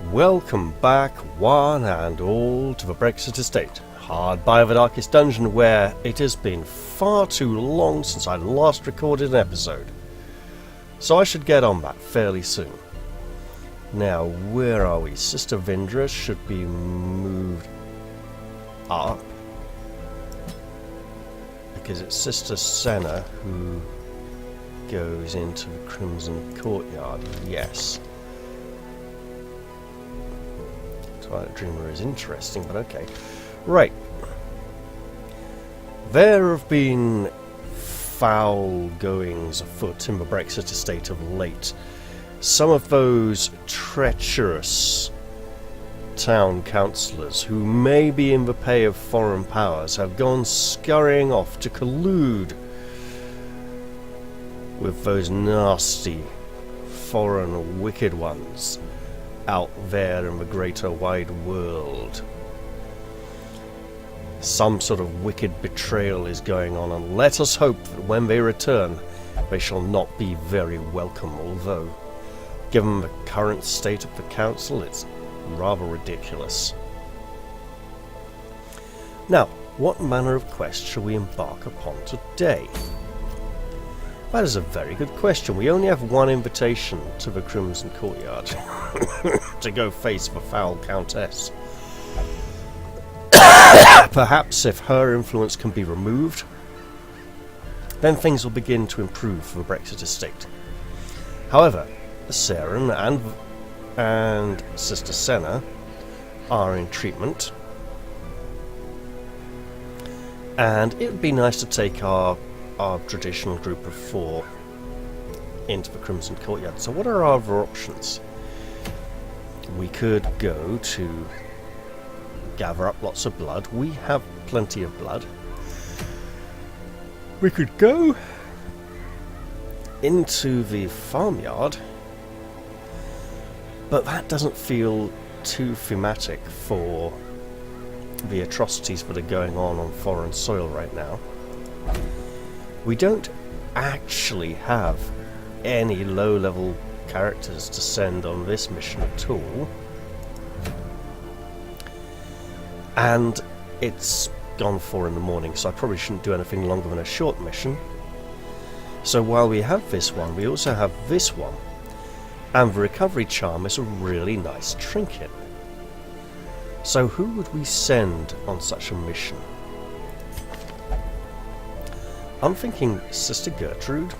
Welcome back, one and all, to the Brexit Estate, hard by the darkest dungeon where it has been far too long since I last recorded an episode. So I should get on that fairly soon. Now, where are we? Sister Vindra should be moved up, because it's Sister Senna who goes into the Crimson Courtyard, yes. Twilight Dreamer is interesting, but okay. Right. There have been foul goings afoot in the Brexit Estate of late. Some of those treacherous town councillors who may be in the pay of foreign powers have gone scurrying off to collude with those nasty foreign wicked ones out there in the greater wide world. Some sort of wicked betrayal is going on, and let us hope that when they return they shall not be very welcome, although given the current state of the council it's rather ridiculous. Now, what manner of quest shall we embark upon today? That is a very good question. We only have one invitation to the Crimson Courtyard to go face the foul Countess. Perhaps if her influence can be removed, then things will begin to improve for the Brexit Estate. However, Saren and Sister Senna are in treatment, and it would be nice to take our traditional group of 4 into the Crimson Courtyard. So what are our other options? We could go to gather up lots of blood. We have plenty of blood. We could go into the farmyard, but that doesn't feel too thematic for the atrocities that are going on foreign soil right now. We don't actually have any low-level characters to send on this mission at all. And it's gone 4 in the morning, so I probably shouldn't do anything longer than a short mission. So while we have this one, we also have this one. And the recovery charm is a really nice trinket. So who would we send on such a mission? I'm thinking Sister Gertrude,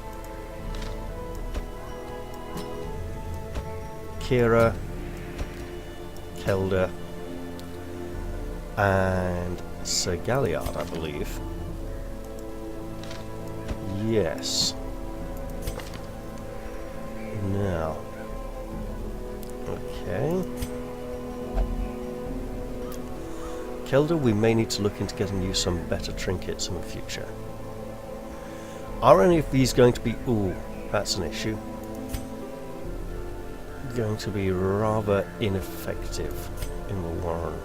Kira, Kelda, and Sir Galliard, I believe. Yes. Now. Okay. Kelda, we may need to look into getting you some better trinkets in the future. Are any of these going to be... Ooh, that's an issue. Going to be rather ineffective in the warren.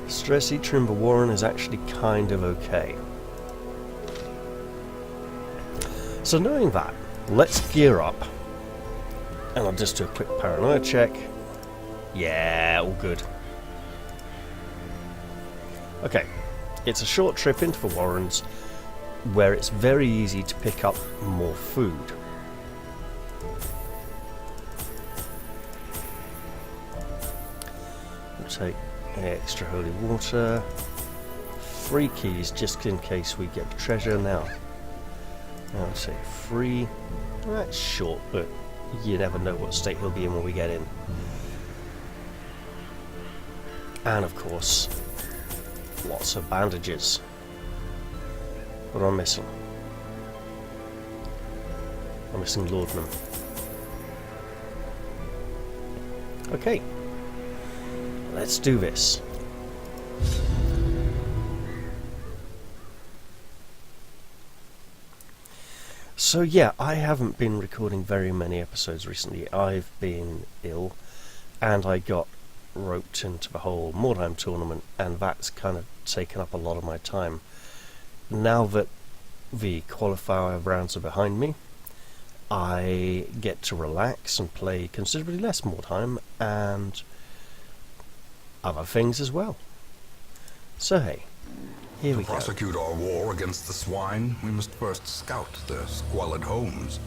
Stress eater in the warren is actually kind of okay. So knowing that, let's gear up. And I'll just do a quick paranoia check. Yeah, all good. Okay, it's a short trip into the Warrens where it's very easy to pick up more food. We'll take extra holy water. 3 keys just in case we get the treasure now. I'll say 3. That's short, but you never know what state he'll be in when we get in. And of course, lots of bandages. What am I missing? I'm missing laudanum. Okay, let's do this. So yeah, I haven't been recording very many episodes recently. I've been ill, and I got roped into the whole Mordheim tournament, and that's kind of taken up a lot of my time. Now that the qualifier rounds are behind me, I get to relax and play considerably less Mordheim and other things as well. So hey, here we go. To prosecute our war against the swine, we must first scout their squalid homes.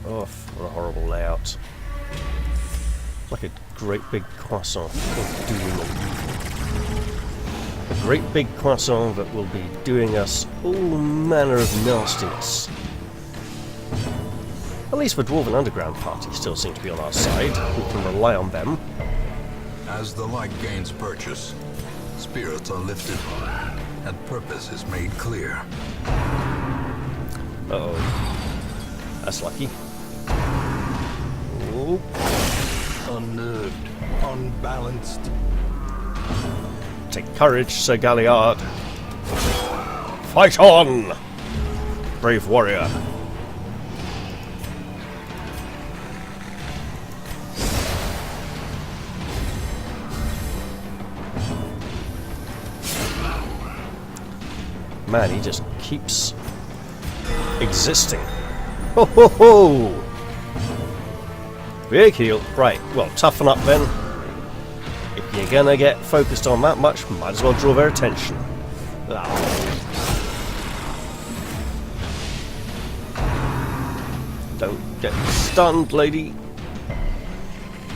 Oh, what a horrible layout. Like a great big croissant of doom and evil. A great big croissant that will be doing us all manner of nastiness. At least the Dwarven Underground Party still seem to be on our side. We can rely on them. As the light gains purchase, spirits are lifted, and purpose is made clear. Uh-oh. That's lucky. Oh. Unnerved, unbalanced. Take courage, Sir Galliard. Fight on, brave warrior. Man, he just keeps existing. Ho ho ho! Big heal. Right, well, toughen up then. If you're gonna get focused on that much, might as well draw their attention. Ah. Don't get stunned, lady.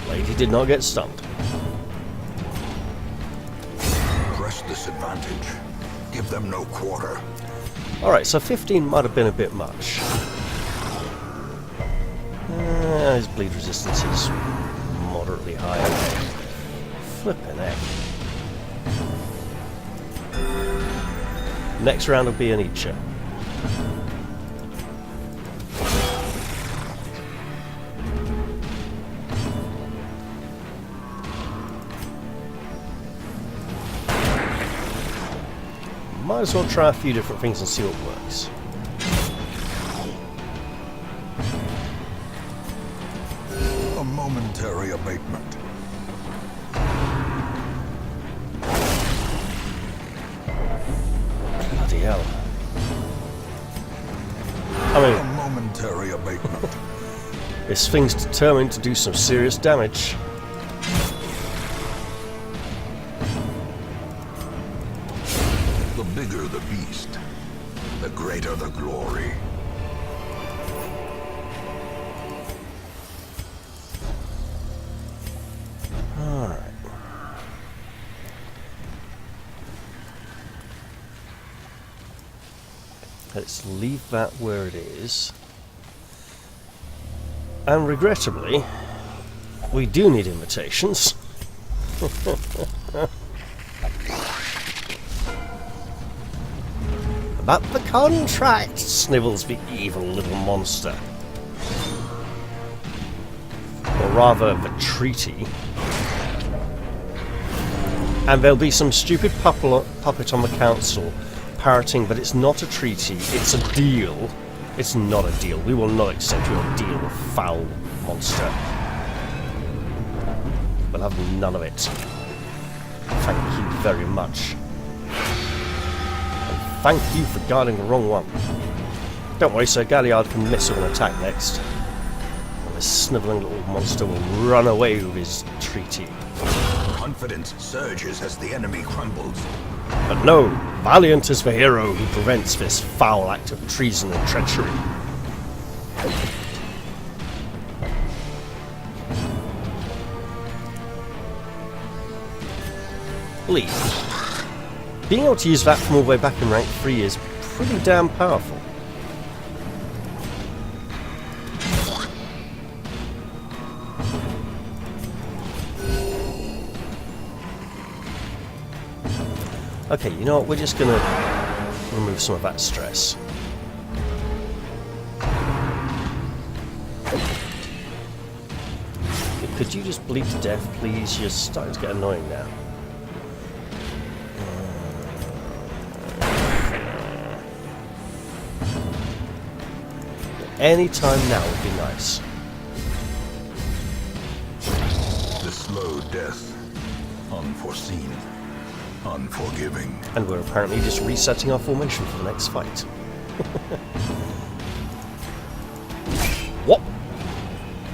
Lady did not get stunned. Press this advantage. Give them no quarter. Alright, so 15 might have been a bit much. His bleed resistance is moderately higher. Flippin' heck. Next round will be an Eacher. Might as well try a few different things and see what works. A momentary abatement. Bloody hell. I mean, A momentary abatement. this thing's determined to do some serious damage. The bigger the beast, the greater the glory. Alright. Let's leave that where it is. And regrettably, we do need invitations. About the contract, snivels the evil little monster. Or rather, the treaty. And there'll be some stupid puppet on the council parroting that it's not a treaty, it's a deal. It's not a deal. We will not accept your deal, foul monster. We'll have none of it. Thank you very much. And thank you for guarding the wrong one. Don't worry, Sir Galliard can miss with an attack next. And this snivelling little monster will run away with his treaty. Confidence surges as the enemy crumbles. But no, valiant is the hero who prevents this foul act of treason and treachery. Please. Being able to use that from all the way back in rank 3 is pretty damn powerful. Okay, you know what, we're just gonna remove some of that stress. Could you just bleed to death, please? You're starting to get annoying now. Any time now would be nice. The slow death Unforeseen. Unforgiving. And we're apparently just resetting our formation for the next fight. What?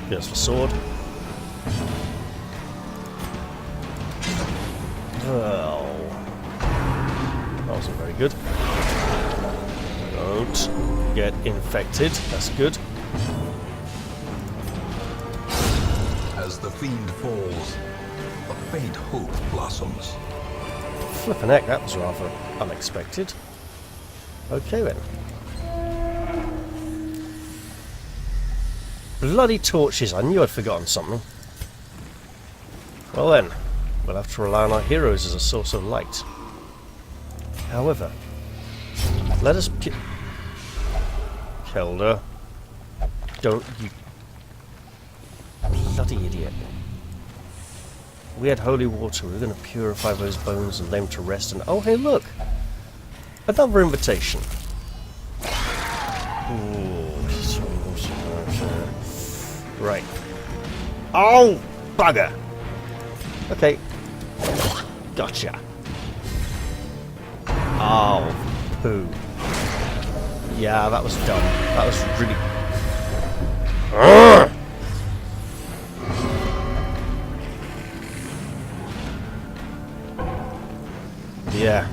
Here's the sword. Well, that wasn't very good. Don't get infected. That's good. As the fiend falls, a faint hope blossoms. Flippin' heck, that was rather unexpected. Okay then. Bloody torches, I knew I'd forgotten something. Well then, we'll have to rely on our heroes as a source of light. However, let us... Kelda. Don't you... Bloody idiot. We had holy water, we were going to purify those bones and lay them to rest, and oh hey look! Another invitation. Ooh. Right. Oh! Bugger! Okay. Gotcha. Oh, poo. Yeah, that was dumb. That was really... Urgh! Yeah.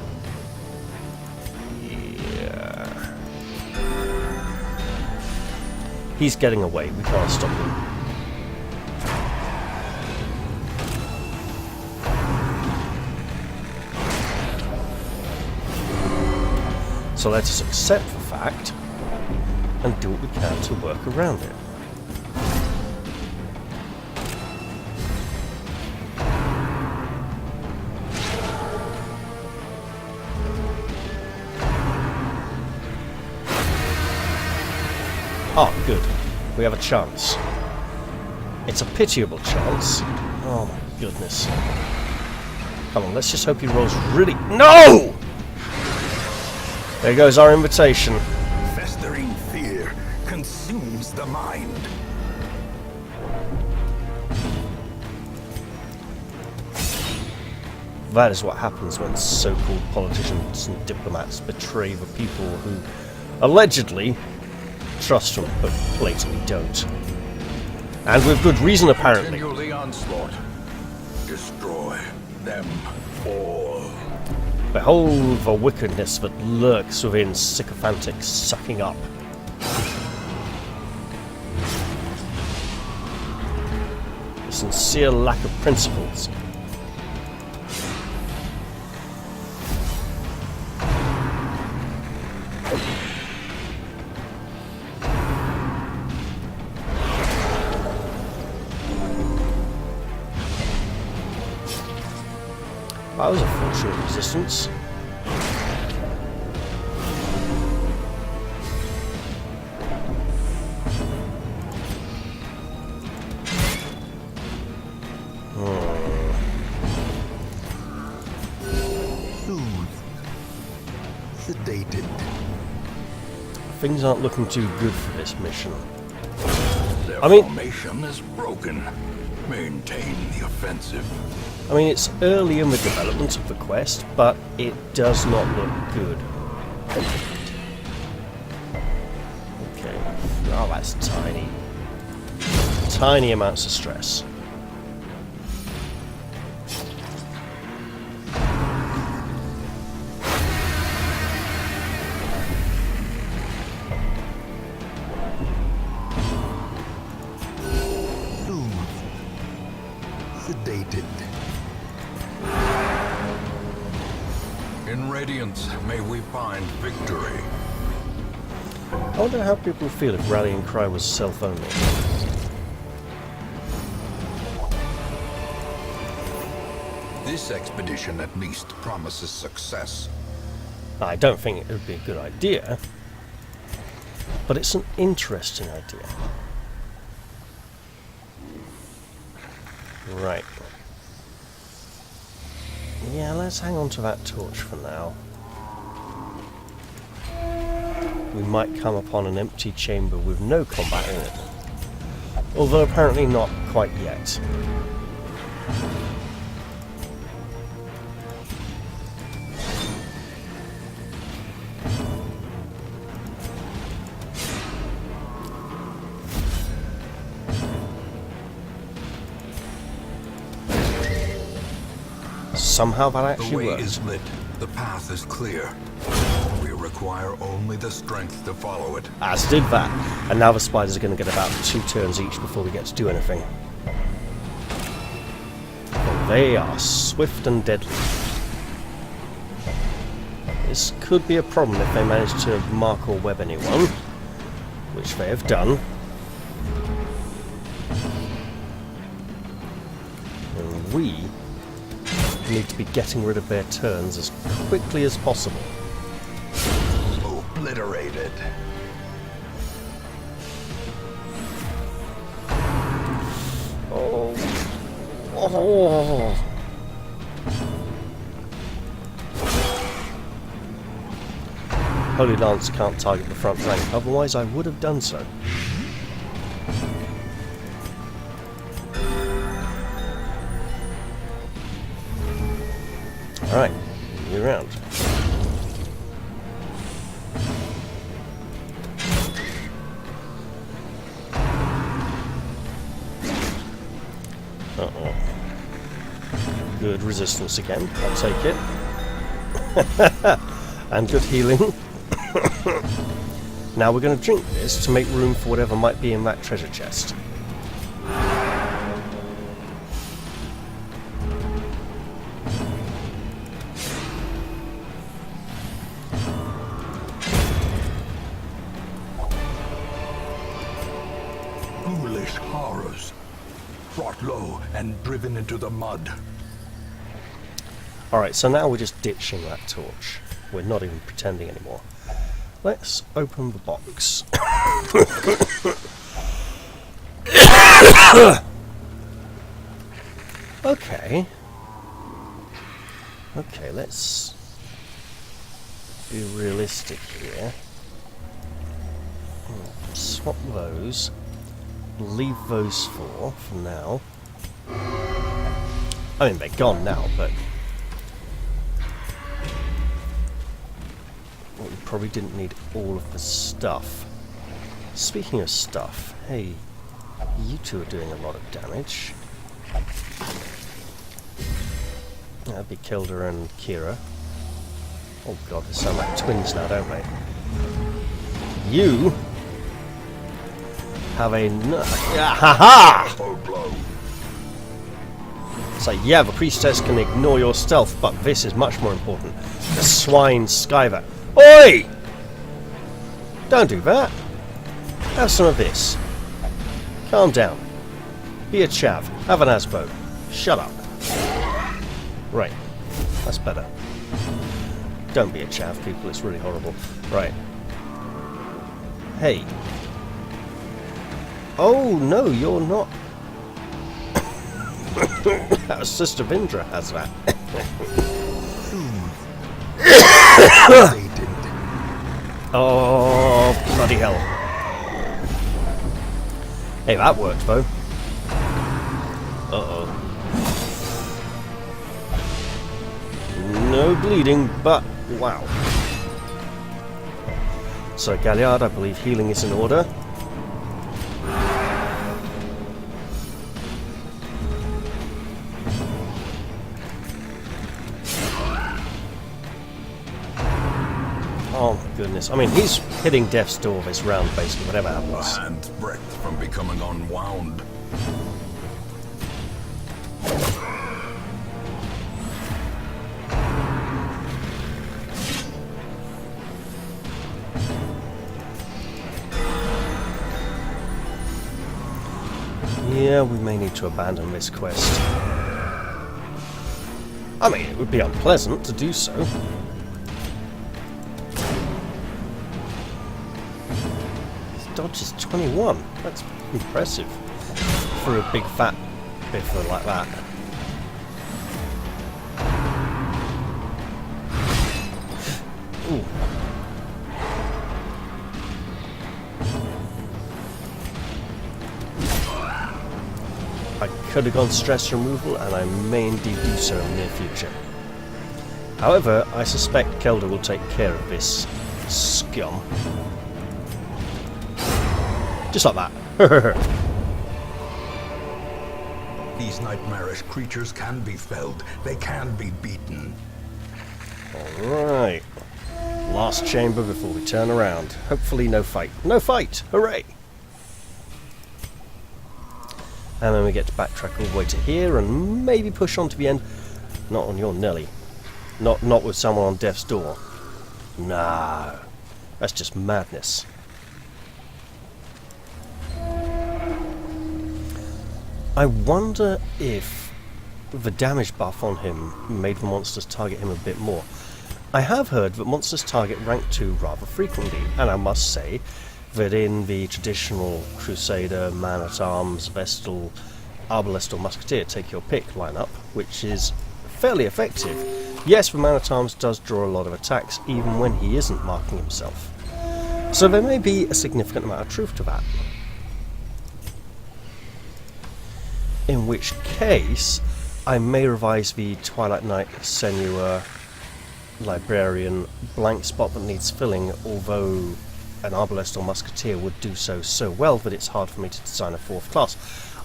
Yeah. He's getting away. We can't stop him. So let us accept the fact and do what we can to work around it. Oh, good. We have a chance. It's a pitiable chance. Oh my goodness. Come on, let's just hope he rolls really... No! There goes our invitation. Festering fear consumes the mind. That is what happens when so-called politicians and diplomats betray the people who allegedly trust them, but blatantly don't. And with good reason, apparently. Continue the onslaught. Destroy them all. Behold the wickedness that lurks within sycophantic sucking up. A sincere lack of principles. That was a fortunate resistance. Soothed. Sedated. Things aren't looking too good for this mission. Their I mean- formation is broken. Maintain the offensive. I mean, it's early in the development of the quest, but it does not look good. Okay. Oh, that's tiny. Tiny amounts of stress. Soothed. Sedated. In Radiance, may we find victory. I wonder how people would feel if Rallying Cry was self-only. This expedition at least promises success. I don't think it would be a good idea, but it's an interesting idea. Right. Yeah, let's hang on to that torch for now. We might come upon an empty chamber with no combat in it. Although apparently not quite yet. somehow that The actually way worked. is lit. The path is clear. We require only the strength to follow it. As did that. And now the spiders are going to get about 2 turns each before we get to do anything. But they are swift and deadly. This could be a problem if they manage to mark or web anyone, which they have done. And we need to be getting rid of their turns as quickly as possible. Obliterated. Oh. Oh. Holy Lance can't target the front rank, otherwise I would have done so. Alright, new round. Uh-oh. Good resistance again, I'll take it. And good healing. Now we're going to drink this to make room for whatever might be in that treasure chest. Ghoulish horrors. Brought low and driven into the mud. Alright, so now we're just ditching that torch. We're not even pretending anymore. Let's open the box. Okay. Okay, let's be realistic here. Swap those. Leave those for now. I mean, they're gone now, but we probably didn't need all of the stuff. Speaking of stuff, hey, you two are doing a lot of damage. That'd be Kilda and Kira. Oh god, they sound like twins now, don't they? You have a ha-ha! It's like, yeah, the priestess can ignore your stealth, but this is much more important. The swine Skyver. Oi! Don't do that. Have some of this. Calm down. Be a chav. Have an asbo. Shut up. Right. That's better. Don't be a chav, people. It's really horrible. Right. Hey. Oh, no, you're not. Sister Vindra has that. Oh, bloody hell. Hey, that worked, though. Uh-oh. No bleeding, but wow. So, Galliard, I believe healing is in order. Oh my goodness. I mean, he's hitting death's door this round, basically, whatever happens. Hand's breadth from becoming unwound. Yeah, we may need to abandon this quest. I mean, it would be unpleasant to do so. His dodge is 21. That's impressive for a big fat biffer like that. Ooh. I could have gone stress removal, and I may indeed do so in the near future. However, I suspect Kelda will take care of this scum. Just like that. These nightmarish creatures can be felled. They can be beaten. Alright. Last chamber before we turn around. Hopefully no fight. No fight! Hooray! And then we get to backtrack all the way to here and maybe push on to the end. Not on your Nelly. Not with someone on death's door. No. That's just madness. I wonder if the damage buff on him made the monsters target him a bit more. I have heard that monsters target rank 2 rather frequently, and I must say that in the traditional Crusader, Man-at-Arms, Vestal, Arbalest or Musketeer, take your pick lineup, which is fairly effective. Yes, the Man-at-Arms does draw a lot of attacks, even when he isn't marking himself. So there may be a significant amount of truth to that. In which case, I may revise the Twilight Knight, Senua, Librarian blank spot that needs filling, although an Arbalest or Musketeer would do so well that it's hard for me to design a 4th class.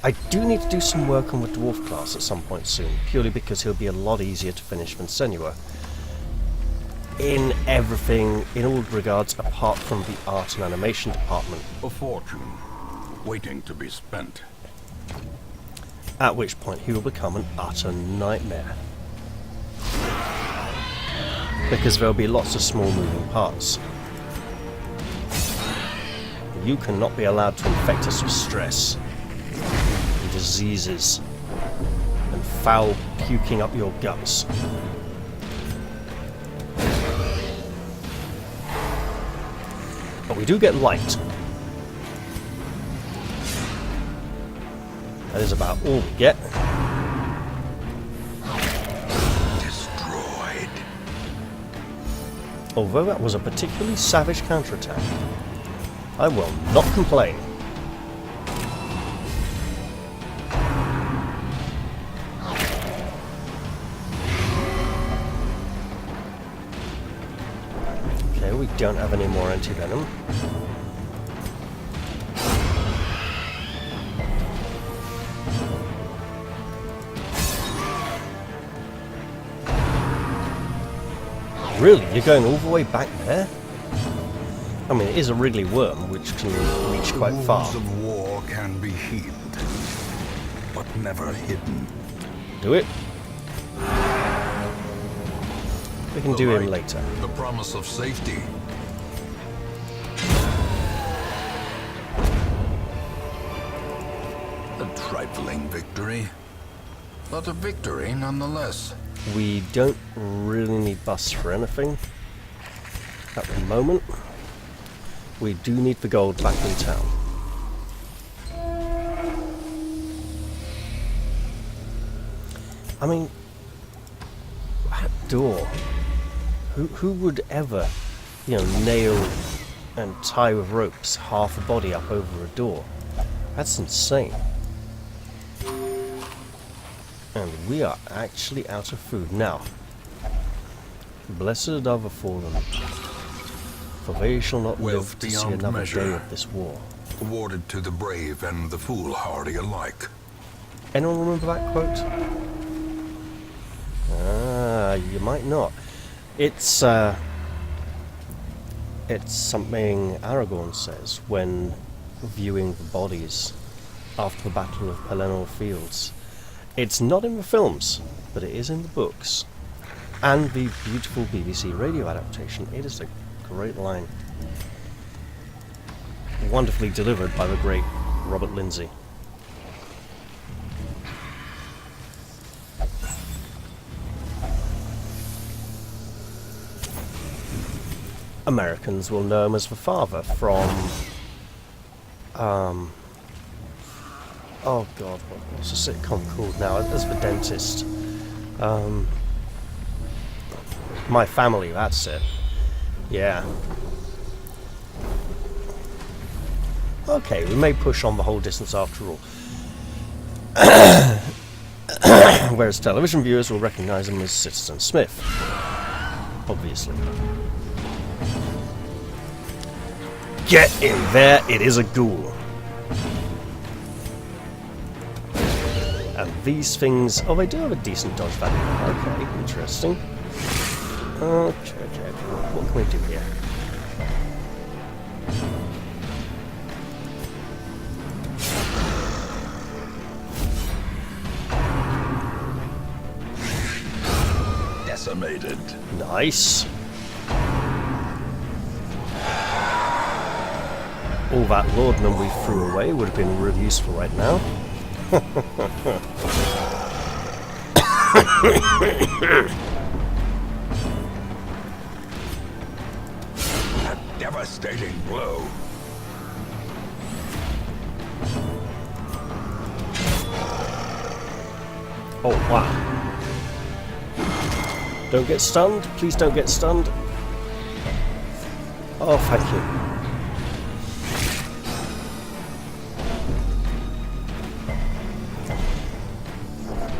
I do need to do some work on the Dwarf class at some point soon, purely because he'll be a lot easier to finish than Senua. In everything, in all regards, apart from the art and animation department. A fortune, waiting to be spent. At which point he will become an utter nightmare. Because there'll be lots of small moving parts. You cannot be allowed to infect us with stress, and diseases, and foul puking up your guts. But we do get light. That is about all we get. Although that was a particularly savage counterattack, I will not complain. Okay, we don't have any more anti-venom. Really? You're going all the way back there? I mean, it is a wriggly worm, which can reach quite far. The wounds of war can be healed, but never hidden. Do it? We can do him later. The promise of safety. A trifling victory, but a victory nonetheless. We don't really need busts for anything at the moment. We do need the gold back in town. I mean, that door. Who would ever, nail and tie with ropes half a body up over a door? That's insane. And we are actually out of food now. Blessed are the fallen, for they shall not live to see another day of this war. Awarded to the brave and the foolhardy alike. Anyone remember that quote? You might not. It's something Aragorn says when viewing the bodies after the Battle of Pelennor Fields. It's not in the films, but it is in the books. And the beautiful BBC radio adaptation. It is a great line. Wonderfully delivered by the great Robert Lindsay. Americans will know him as the father from... oh god, what's the sitcom called now? As the dentist. My Family, that's it. Yeah. Okay, we may push on the whole distance after all. Whereas television viewers will recognise him as Citizen Smith. Obviously. Get in there, it is a ghoul. And these things... Oh, they do have a decent dodge value. Okay, interesting. Okay. What can we do here? Decimated. Nice. All that laudanum we threw away would have been really useful right now. A devastating blow. Oh, wow. Don't get stunned. Please don't get stunned. Oh, thank you.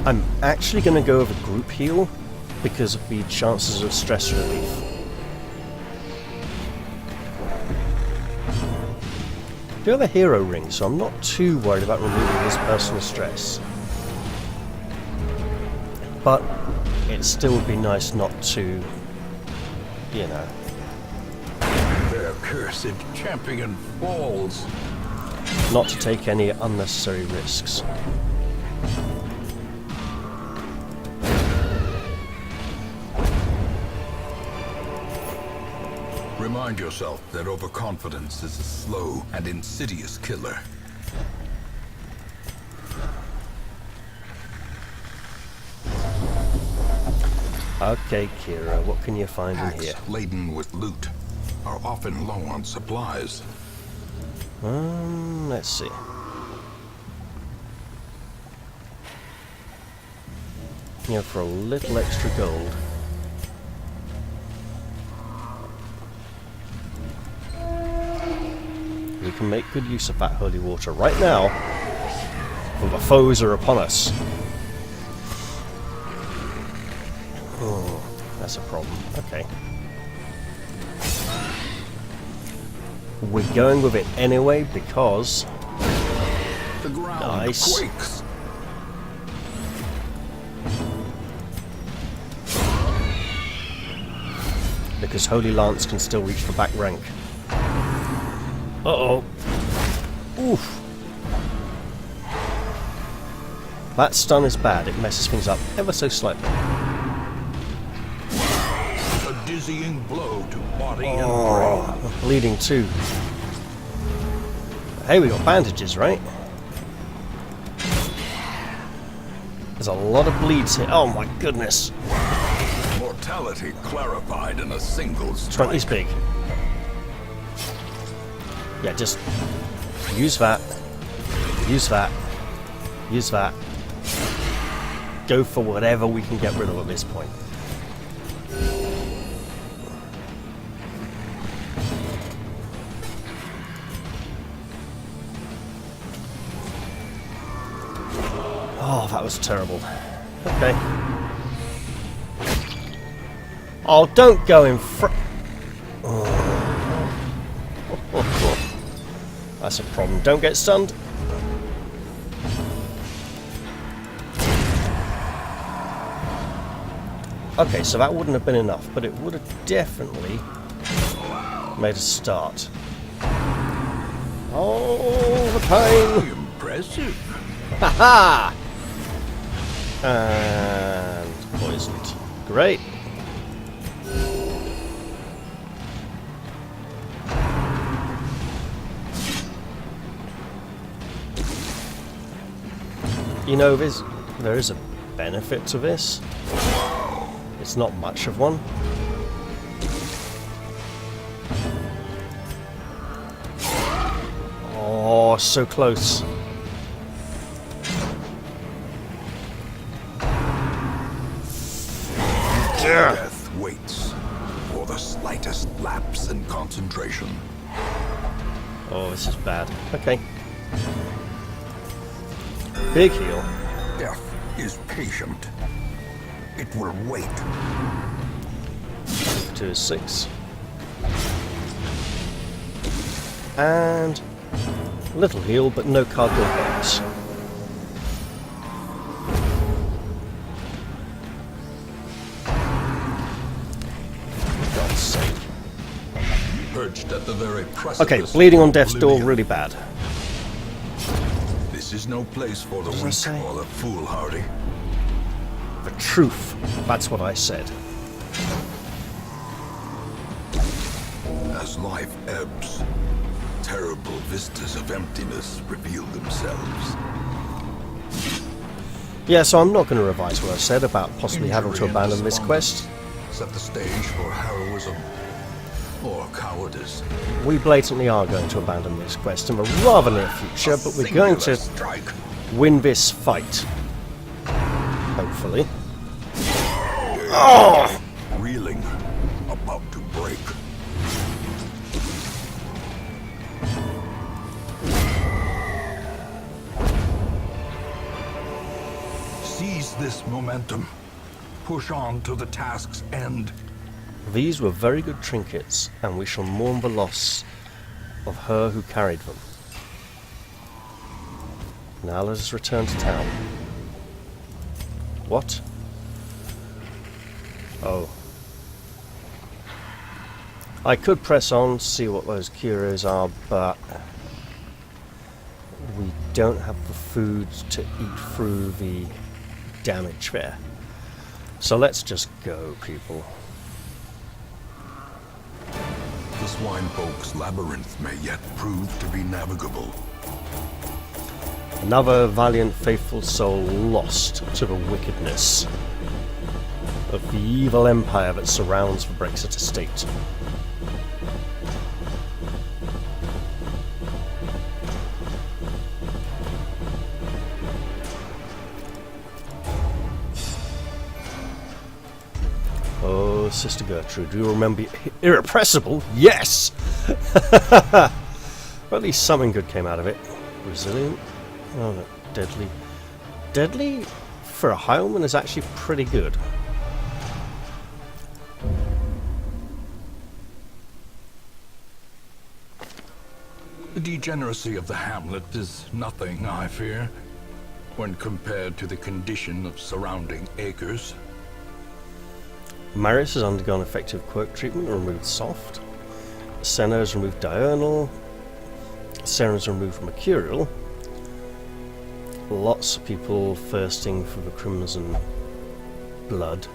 I'm actually going to go with a group heal because of the chances of stress relief. I do have a hero ring, so I'm not too worried about removing his personal stress. But it still would be nice not to, you know. Their cursed champion falls. Not to take any unnecessary risks. Remind yourself that overconfidence is a slow and insidious killer. Okay, Kira, what can you find in Packs here? laden with loot are often low on supplies. Let's see. Yeah, for a little extra gold. We can make good use of that holy water right now, when the foes are upon us. Oh, that's a problem. Okay. We're going with it anyway because... The ground Nice. quakes. Because Holy Lance can still reach the back rank. Uh-oh. Oof. That stun is bad. It messes things up ever so slightly. A dizzying blow to body and brain. Oh, bleeding too. Hey, we got bandages, right? There's a lot of bleeds here. Oh my goodness. Mortality clarified in a single strike. 20's big. Yeah, just use that. Use that. Use that. Go for whatever we can get rid of at this point. Oh, that was terrible. Okay. Oh, don't go in front. That's a problem. Don't get stunned. Okay, so that wouldn't have been enough, but it would have definitely made a start. Oh, the pain! Impressive. Haha! And poisoned. Great. You know, there is a benefit to this. It's not much of one. Oh, so close. Death waits for the slightest lapse in concentration. Oh, this is bad. Okay. Big heal. Death is patient. It will wait. 2 is 6. And little heal, but no cardboard box. God's sake. Perched at the very Okay, precipice bleeding on of death's door, oblivion. really bad. This is no place for the What did I weak say? or the foolhardy. The truth, that's what I said. As life ebbs, terrible vistas of emptiness reveal themselves. Yeah, so I'm not going to revise what I said about possibly having to Injury and abandon this quest. despondence set the stage for heroism or cowardice. We blatantly are going to abandon this quest in the rather near future, but we're going to Strike. win this fight. Hopefully. Oh! Reeling, about to break. Seize this momentum. Push on to the task's end. These were very good trinkets, and we shall mourn the loss of her who carried them. Now let us return to town. What? Oh. I could press on, see what those curios are, but we don't have the food to eat through the damage there. So let's just go, people. The swinefolk's labyrinth may yet prove to be navigable. Another valiant, faithful soul lost to the wickedness of the evil empire that surrounds the Brexit Estate. Oh, Sister Gertrude, do you remember Irrepressible? Yes! Well, at least something good came out of it. Resilient? Oh no, deadly. Deadly for a Highwayman is actually pretty good. The degeneracy of the hamlet is nothing, I fear, when compared to the condition of surrounding acres. Marius has undergone effective quirk treatment and removed soft. Senna has removed diurnal. Sarah has removed mercurial. Lots of people thirsting for the crimson blood.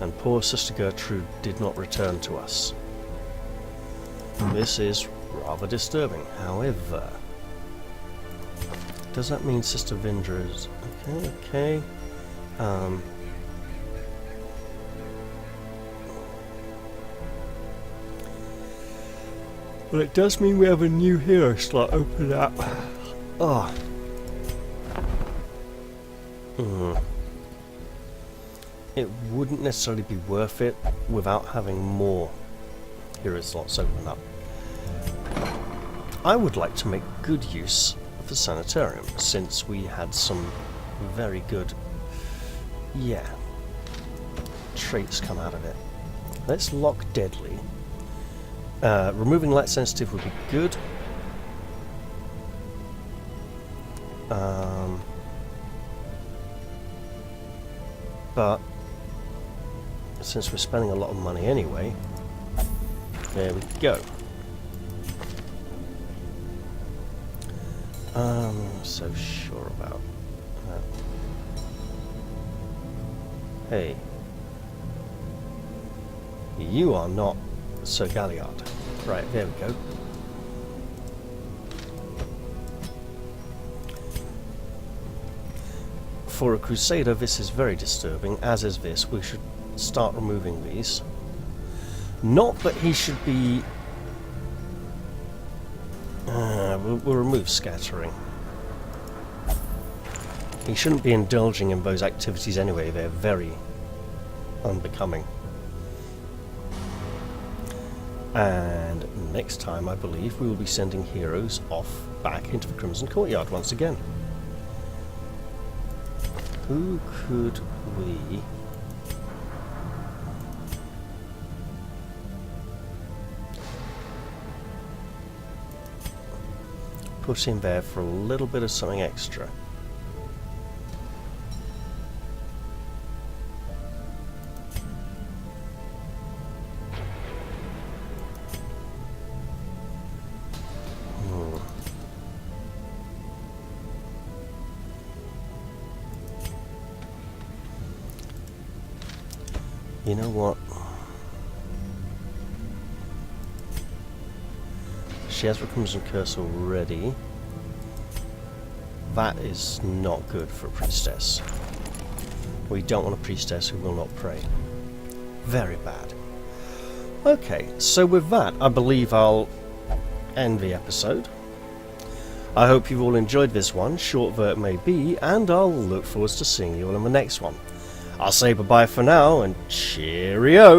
And poor Sister Gertrude did not return to us. This is rather disturbing. However, does that mean Sister Vindra is... Okay. Well, it does mean we have a new hero slot open up. Oh. It wouldn't necessarily be worth it without having more hero slots open up. I would like to make good use of the sanitarium, since we had some very good, traits come out of it. Let's lock Deadly. Removing light sensitive would be good. But since we're spending a lot of money anyway, there we go. I'm so sure about that. Hey, you are not Sir Galliard. Right, there we go. For a Crusader, this is very disturbing, as is this. We should start removing these. Not that he should be... we'll remove scattering. He shouldn't be indulging in those activities anyway. They're very unbecoming. And next time, I believe, we will be sending heroes off back into the Crimson Courtyard once again. Who could we... put in there for a little bit of something extra? You know what? She has become some curse already. That is not good for a priestess. We don't want a priestess who will not pray. Very bad. Okay, so with that, I believe I'll end the episode. I hope you've all enjoyed this one, short though it may be, and I'll look forward to seeing you all in the next one. I'll say bye-bye for now, and cheerio!